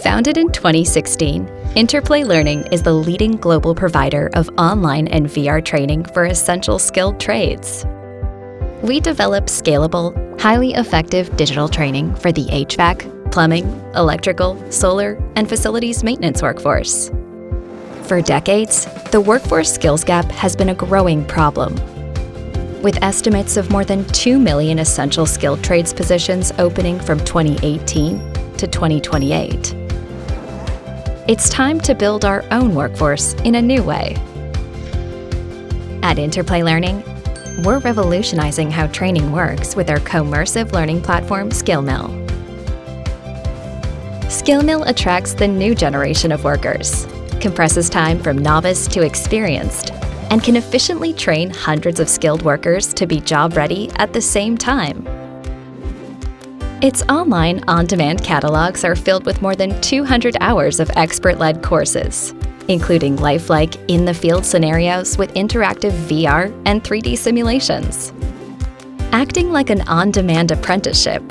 Founded in 2016, Interplay Learning is the leading global provider of online and VR training for essential skilled trades. We develop scalable, highly effective digital training for the HVAC, plumbing, electrical, solar, and facilities maintenance workforce. For decades, the workforce skills gap has been a growing problem, with estimates of more than 2 million essential skilled trades positions opening from 2018 to 2028. It's time to build our own workforce in a new way. At Interplay Learning, we're revolutionizing how training works with our Comersive Learning platform, SkillMill. SkillMill attracts the new generation of workers, compresses time from novice to experienced, and can efficiently train hundreds of skilled workers to be job-ready at the same time. Its online, on-demand catalogs are filled with more than 200 hours of expert-led courses, including lifelike in-the-field scenarios with interactive VR and 3D simulations. Acting like an on-demand apprenticeship,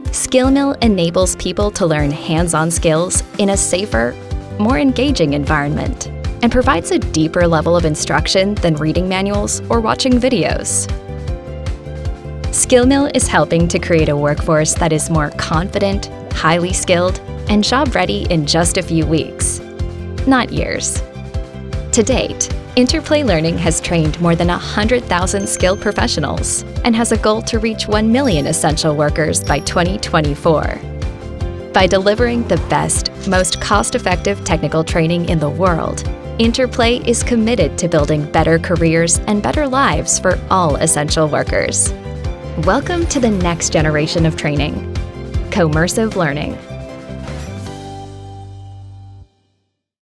SkillMill enables people to learn hands-on skills in a safer, more engaging environment, and provides a deeper level of instruction than reading manuals or watching videos. SkillMill is helping to create a workforce that is more confident, highly skilled, and job-ready in just a few weeks, not years. To date, Interplay Learning has trained more than 100,000 skilled professionals and has a goal to reach 1 million essential workers by 2024. By delivering the best, most cost-effective technical training in the world, Interplay is committed to building better careers and better lives for all essential workers. Welcome to the next generation of training, Comersive Learning.